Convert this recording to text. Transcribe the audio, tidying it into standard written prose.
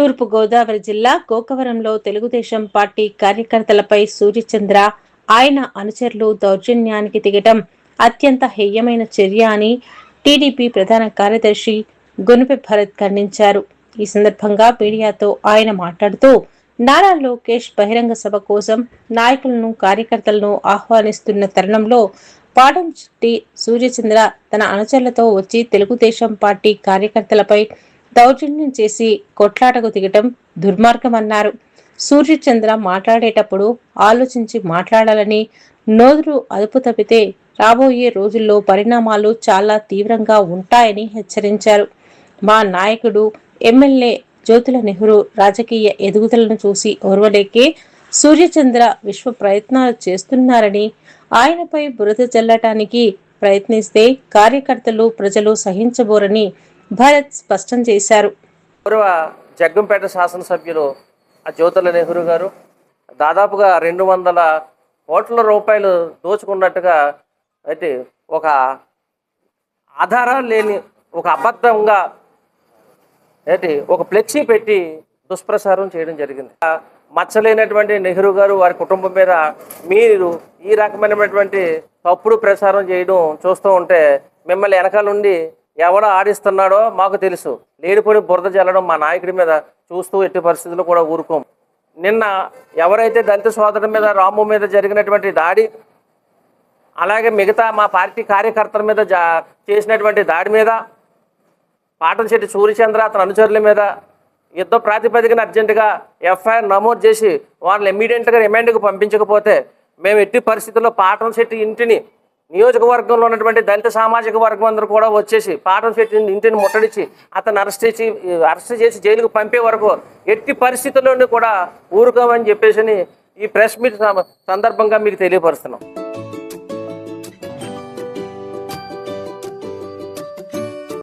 తూర్పు గోదావరి జిల్లా గోకవరంలో తెలుగుదేశం పార్టీ కార్యకర్తలపై సూర్యచంద్ర, ఆయన అనుచరులు దౌర్జన్యానికి దిగటం అత్యంత హేయమైన చర్య అని టీడీపీ ప్రధాన కార్యదర్శి గునుపె భరత్ ఖండించారు. ఈ సందర్భంగా మీడియాతో ఆయన మాట్లాడుతూ, నారా లోకేష్ బహిరంగ సభ కోసం నాయకులను, కార్యకర్తలను ఆహ్వానిస్తున్న తరుణంలో పాడం చుట్టి సూర్యచంద్ర తన అనుచరులతో వచ్చి తెలుగుదేశం పార్టీ కార్యకర్తలపై దౌర్జన్యం చేసి కొట్లాటకు దిగటం దుర్మార్గమన్నారు. సూర్యచంద్ర మాట్లాడేటప్పుడు ఆలోచించి మాట్లాడాలని, నోరు అదుపు తప్పితే రాబోయే రోజుల్లో పరిణామాలు చాలా తీవ్రంగా ఉంటాయని హెచ్చరించారు. మా నాయకుడు ఎమ్మెల్యే జ్యోతుల నెహ్రూ రాజకీయ ఎదుగుదలను చూసి ఓర్వలేకే సూర్యచంద్ర విశ్వ ప్రయత్నాలు చేస్తున్నారని, ఆయనపై బురద జల్లటానికి ప్రయత్నిస్తే కార్యకర్తలు, ప్రజలు సహించబోరని భరత్ స్పష్టం చేశారు. పూర్వ జగ్గంపేట శాసనసభ్యులు జ్యోతుల నెహ్రూ గారు దాదాపుగా 200 కోట్ల రూపాయలు దోచుకున్నట్టుగా అయితే ఒక ఆధారాలు లేని ఒక అబద్ధంగా అయితే ఒక ఫ్లెక్సీ పెట్టి దుష్ప్రచారం చేయడం జరిగింది. మచ్చలేనటువంటి నెహ్రూ గారు వారి కుటుంబం మీద మీరు ఈ రకమైనటువంటి తప్పుడు ప్రచారం చేయడం చూస్తూ ఉంటే మిమ్మల్ని వెనకాల నుండి ఎవడో ఆడిస్తున్నాడో మాకు తెలుసు. లేడిపోయి బురద జల్లడం మా నాయకుడి మీద చూస్తూ ఎట్టి పరిస్థితుల్లో కూడా ఊరుకోం. నిన్న ఎవరైతే దళిత సోదరుడి మీద, రాము మీద జరిగినటువంటి దాడి, అలాగే మిగతా మా పార్టీ కార్యకర్తల మీద చేసినటువంటి దాడి మీద పాటంశెట్టి సూర్యచంద్ర అతని అనుచరుల మీద యుద్ధ ప్రాతిపదికన అర్జెంటుగా ఎఫ్ఐఆర్ నమోదు చేసి వాళ్ళని ఇమ్మీడియట్గా రిమాండ్కి పంపించకపోతే మేము ఎట్టి పరిస్థితుల్లో పాటంశెట్టి ఇంటిని, నియోజకవర్గంలో ఉన్నటువంటి దళిత సామాజిక వర్గం అందరూ కూడా వచ్చేసి పాటంశెట్టి ఇంటిని ముట్టడిచి అతను అరెస్ట్ చేసి జైలుకు పంపే వరకు ఎట్టి పరిస్థితుల్లోనూ కూడా ఊరుకోమని చెప్పేసి ఈ ప్రెస్ మీట్ సందర్భంగా మీకు తెలియపరుస్తున్నాం.